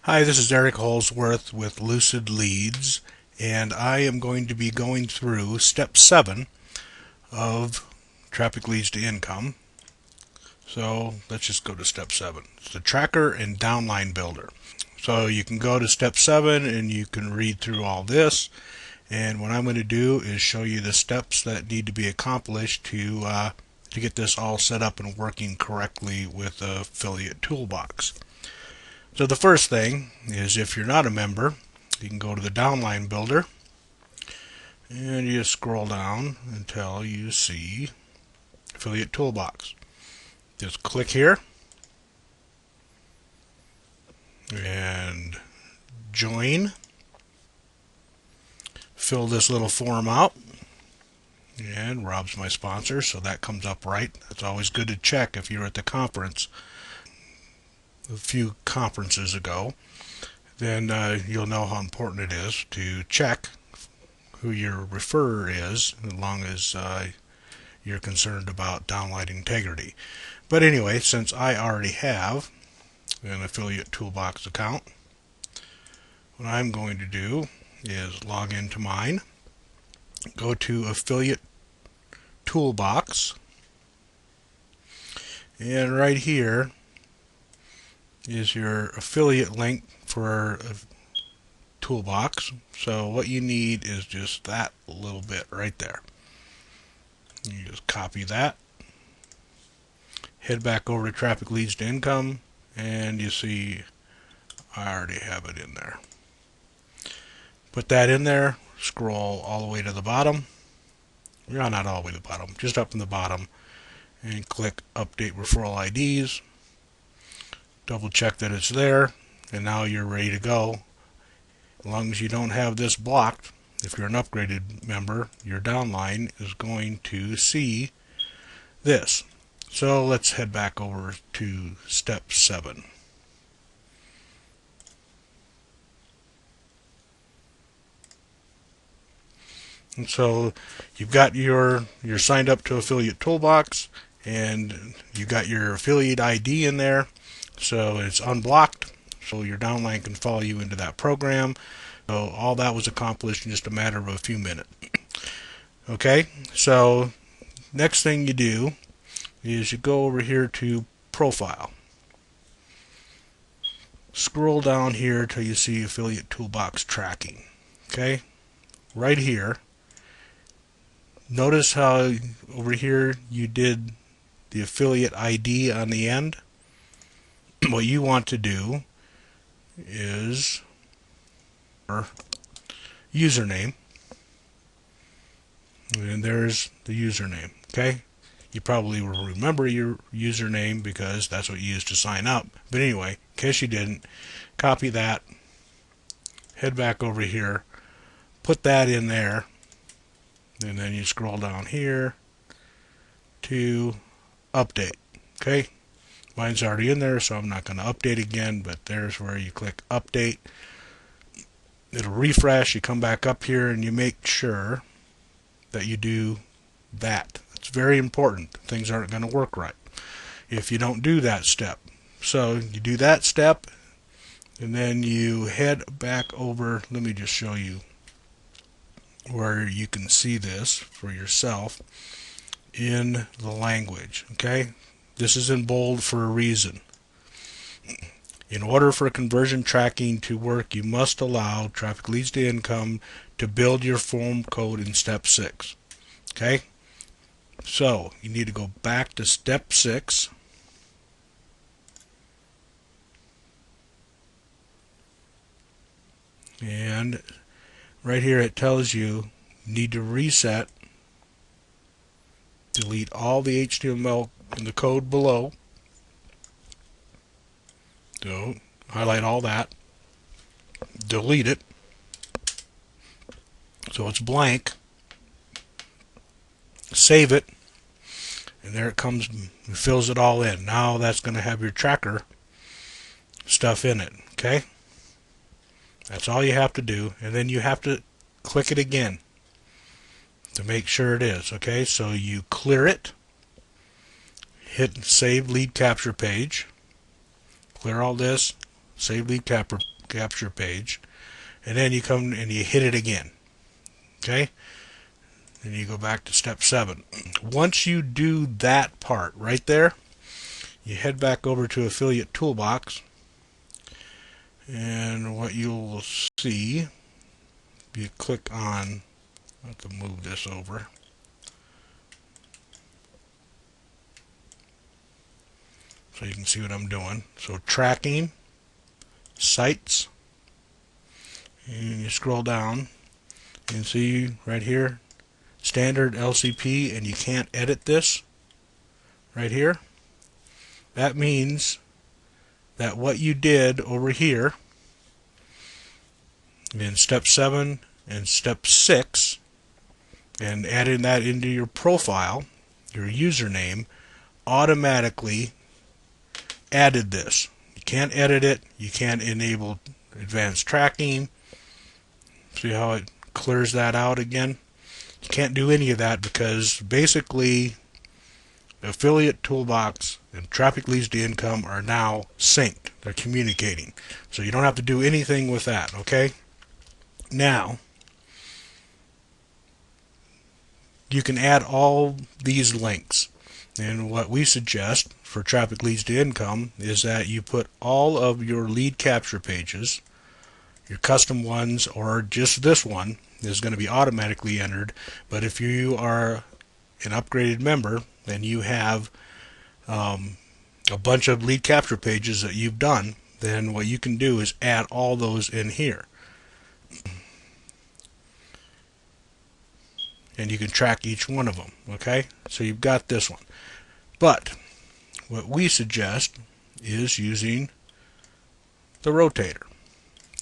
Hi, this is Eric Holsworth with Lucid Leads, and I am going to be going through step 7 of traffic leads to income. So let's just go to step 7. It's the tracker and downline builder. So you can go to step 7 and you can read through all this, and what I'm going to do is show you the steps that need to be accomplished to get this all set up and working correctly with the affiliate toolbox. So the first thing is, if you're not a member, you can go to the downline builder and you scroll down until you see affiliate toolbox. Just click here and join. Fill this little form out, and Rob's my sponsor, so that comes up right. It's always good to check if you're at the conference a few conferences ago. Then you'll know how important it is to check who your referrer is, as long as you're concerned about downline integrity. But anyway, since I already have an affiliate toolbox account, what I'm going to do is log into mine, go to affiliate toolbox, and right here is your affiliate link for a toolbox. So what you need is just that little bit right there. You just copy that, head back over to traffic leads to income, and you see I already have it in there. Put that in there, scroll all the way to the bottom. No, not all the way to the bottom, just up in the bottom, and click update referral IDs. Double check that it's there, and now you're ready to go. As long as you don't have this blocked, if you're an upgraded member, your downline is going to see this. So let's head back over to step 7. And so you've got you're signed up to affiliate toolbox, and you got your affiliate ID in there, so it's unblocked, so your downline can follow you into that program. So all that was accomplished in just a matter of a few minutes. Okay, so next thing you do is you go over here to profile. Scroll down here till you see affiliate toolbox tracking. Okay, right here. Notice how over here you did the affiliate ID on the end. What you want to do is username, and there's the username. Okay, you probably will remember your username because that's what you used to sign up, but anyway, in case you didn't, copy that, head back over here, put that in there, and then you scroll down here to update. Okay, mine's already in there, so I'm not going to update again, but there's where you click update. It'll refresh, you come back up here, and you make sure that you do that. It's very important. Things aren't going to work right if you don't do that step. So you do that step, and then you head back over. Let me just show you where you can see this for yourself in the language. Okay, this is in bold for a reason. In order for conversion tracking to work, you must allow traffic leads to income to build your form code in step 6. Okay, so you need to go back to step 6, and right here it tells you need to reset, delete all the HTML in the code below. So highlight all that, delete it so it's blank, save it, and there it comes and fills it all in. Now that's going to have your tracker stuff in it. Okay, that's all you have to do, and then you have to click it again to make sure it is. Okay, so you clear it, hit save lead capture page, clear all this, save lead capture page, and then you come and you hit it again. Okay? Then you go back to step 7. Once you do that part right there, you head back over to Affiliate Toolbox, and what you'll see, you click on, I have to move this over, so you can see what I'm doing. So tracking, sites, and you scroll down and see right here, standard LCP, and you can't edit this right here. That means that what you did over here in step 7 and step 6 and adding that into your profile, your username, automatically added this. You can't edit it, you can't enable advanced tracking. See how it clears that out again? You can't do any of that because basically Affiliate Toolbox and Traffic Leads to Income are now synced. They're communicating. So you don't have to do anything with that, okay? Now, you can add all these links. And what we suggest for Traffic Leads to Income is that you put all of your lead capture pages, your custom ones, or just this one is going to be automatically entered. But if you are an upgraded member and you have a bunch of lead capture pages that you've done, then what you can do is add all those in here. And you can track each one of them, okay? So you've got this one. But what we suggest is using the rotator.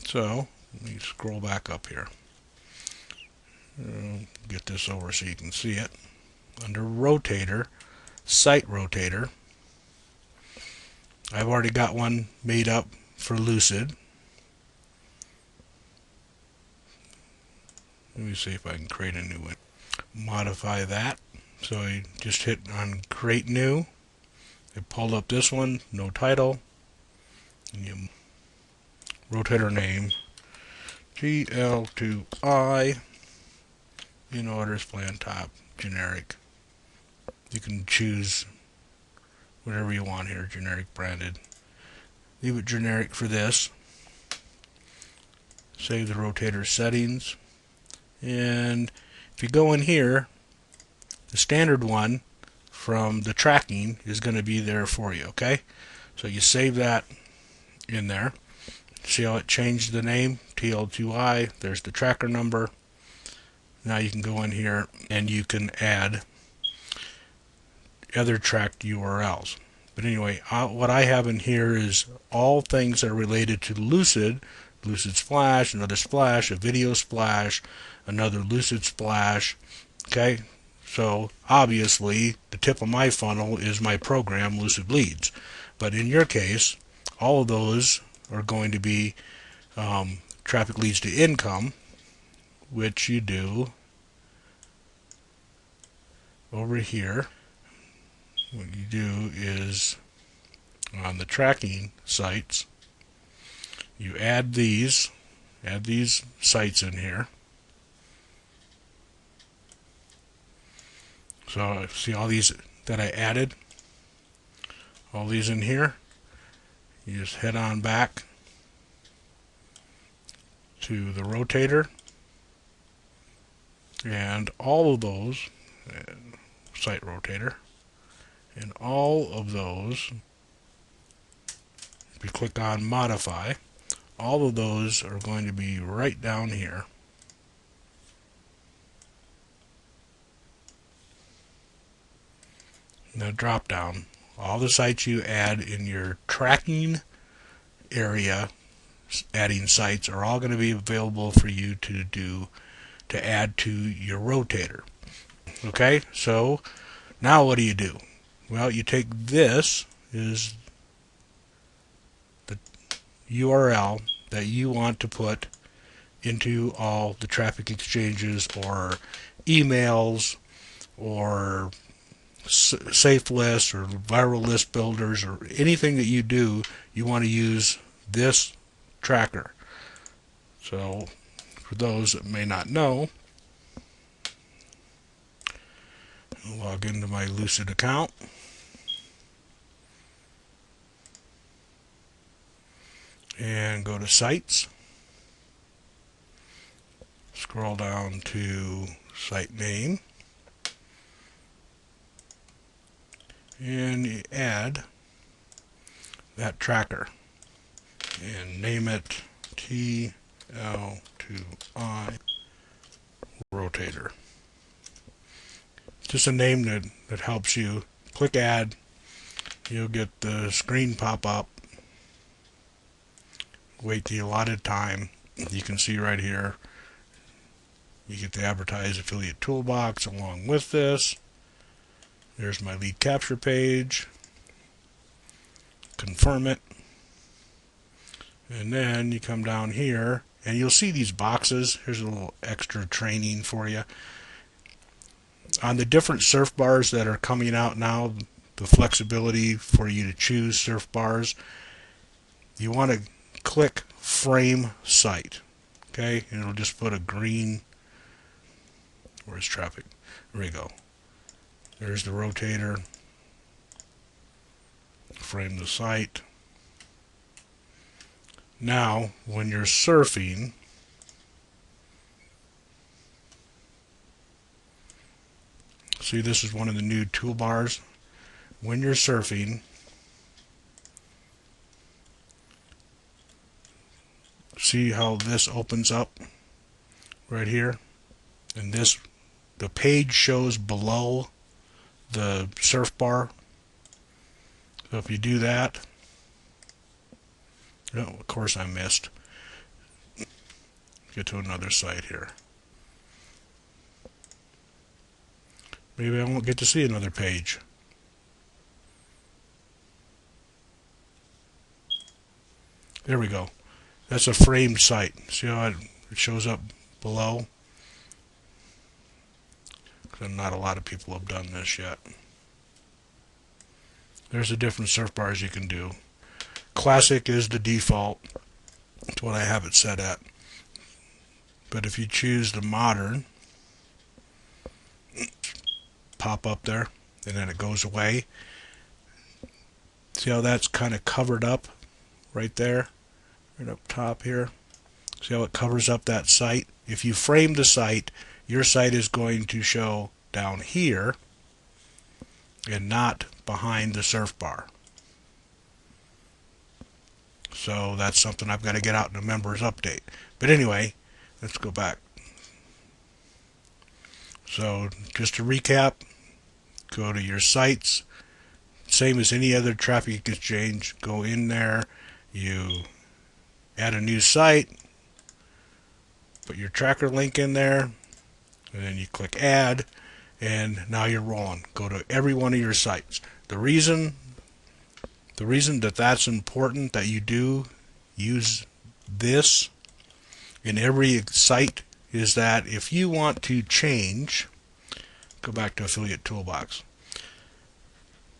So let me scroll back up here. Get this over so you can see it. Under rotator, site rotator, I've already got one made up for Lucid. Let me see if I can create a new one. Modify that. So you just hit on create new. It pulled up this one, no title. And you rotator name GL2I. In orders, plan top, generic. You can choose whatever you want here, generic branded. Leave it generic for this. Save the rotator settings. And if you go in here, the standard one from the tracking is going to be there for you, okay? So you save that in there. See how it changed the name? TL2I. There's the tracker number. Now you can go in here and you can add other tracked URLs. But anyway, what I have in here is all things that are related to Lucid. Lucid Splash, another splash, a video splash, another Lucid Splash. Okay, so obviously the tip of my funnel is my program Lucid Leads. But in your case, all of those are going to be Traffic Leads to Income, which you do over here. What you do is on the tracking sites, you add these sites in here. So see all these that I added, all these in here. You just head on back to the rotator, and all of those, site rotator, and all of those, if you click on modify, all of those are going to be right down here. Now drop down. All the sites you add in your tracking area, adding sites, are all going to be available for you to add to your rotator. Okay, so now what do? Well, you take this is the URL that you want to put into all the traffic exchanges or emails or safe lists or viral list builders or anything that you do. You want to use this tracker. So for those that may not know, I'll log into my Lucid account. And go to Sites. Scroll down to Site Name. And you add that tracker. And name it TL2I Rotator. Just a name that helps you. Click Add. You'll get the screen pop up. Wait the allotted time. You can see right here, you get the advertise affiliate toolbox along with this. There's my lead capture page. Confirm it. And then you come down here and you'll see these boxes. Here's a little extra training for you. On the different surf bars that are coming out now, the flexibility for you to choose surf bars, you want to click frame site. Okay, and it'll just put a green, where's traffic? There we go. There's the rotator. Frame the site. Now, when you're surfing, see, this is one of the new toolbars. When you're surfing, see how this opens up right here? And this, the page shows below the surf bar. So if you do that, oh, of course I missed. Get to another site here. Maybe I won't get to see another page. There we go. That's a framed site. See how it shows up below? Not a lot of people have done this yet. There's the different surf bars you can do. Classic is the default. That's what I have it set at. But if you choose the modern, pop up there, and then it goes away. See how that's kind of covered up right there, right up top here? See how it covers up that site? If you frame the site, your site is going to show down here and not behind the surf bar. So that's something I've got to get out in a members update. But anyway, let's go back. So just to recap, go to your sites. Same as any other traffic exchange. Go in there, you add a new site, put your tracker link in there, and then you click add, and now you're rolling. Go to every one of your sites. The reason that that's important, that you do use this in every site, is that if you want to change, go back to affiliate toolbox,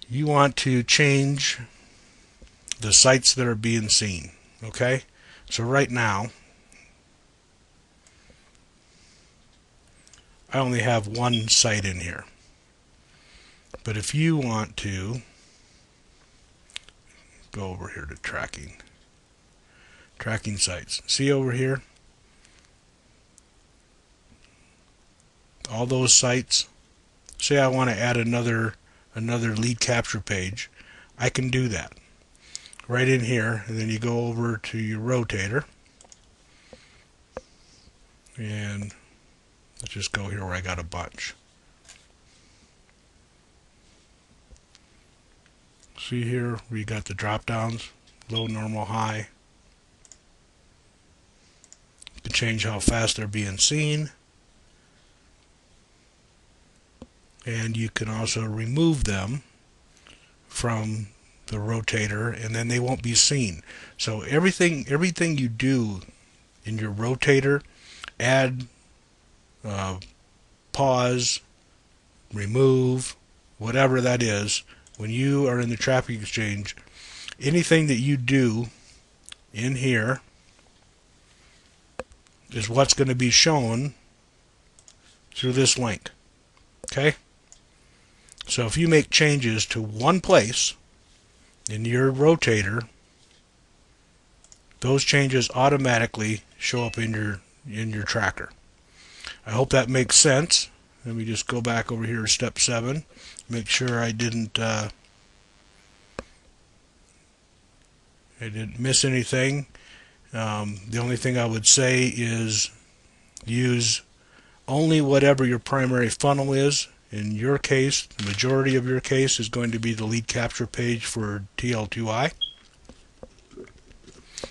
you want to change the sites that are being seen. Okay, so right now I only have one site in here, but if you want to go over here to tracking sites, see over here all those sites. Say I want to add another lead capture page, I can do that right in here, and then you go over to your rotator, and let's just go here where I got a bunch. See here where you got the drop downs, low, normal, high. You can change how fast they're being seen, and you can also remove them from the rotator, and then they won't be seen. So everything you do in your rotator, add, pause, remove, whatever that is, when you are in the traffic exchange, anything that you do in here is what's going to be shown through this link. Okay? So if you make changes to one place in your rotator, those changes automatically show up in your tracker. I hope that makes sense. Let me just go back over here to step 7. Make sure I didn't miss anything. The only thing I would say is use only whatever your primary funnel is. In your case, the majority of your case is going to be the lead capture page for TL2I.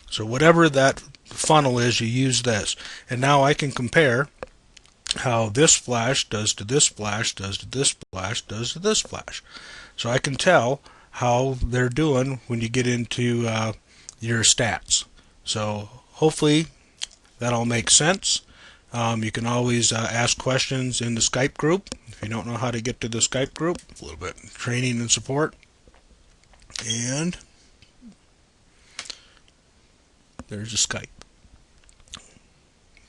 So whatever that funnel is, you use this. And now I can compare how this flash does to this flash, does to this flash, does to this flash. So I can tell how they're doing when you get into your stats. So hopefully that all makes sense. You can always ask questions in the Skype group. If you don't know how to get to the Skype group, a little bit of training and support. And there's a Skype.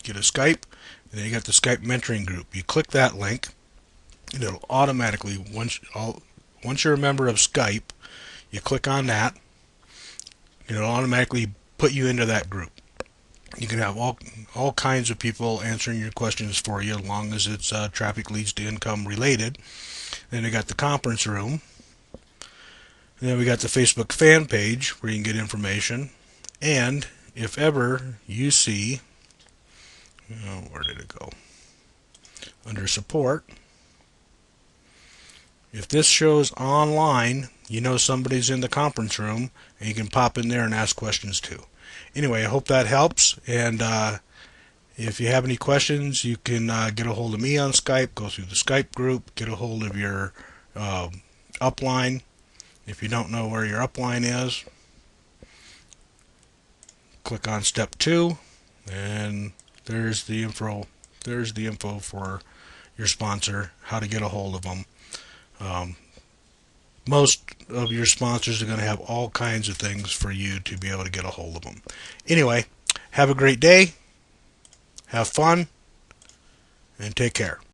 Get a Skype, and then you got the Skype mentoring group. You click that link, and it'll automatically, once you're a member of Skype, you click on that, and it'll automatically put you into that group. You can have all kinds of people answering your questions for you, as long as it's traffic leads to income related. Then we got the conference room. And then we got the Facebook fan page where you can get information. And if ever you see, where did it go? Under support. If this shows online, you know somebody's in the conference room, and you can pop in there and ask questions too. Anyway, I hope that helps, and if you have any questions, you can get a hold of me on Skype, go through the Skype group, get a hold of your upline. If you don't know where your upline is, click on step 2, and there's the info. There's the info for your sponsor, how to get a hold of them. Most of your sponsors are going to have all kinds of things for you to be able to get a hold of them. Anyway, have a great day, have fun, and take care.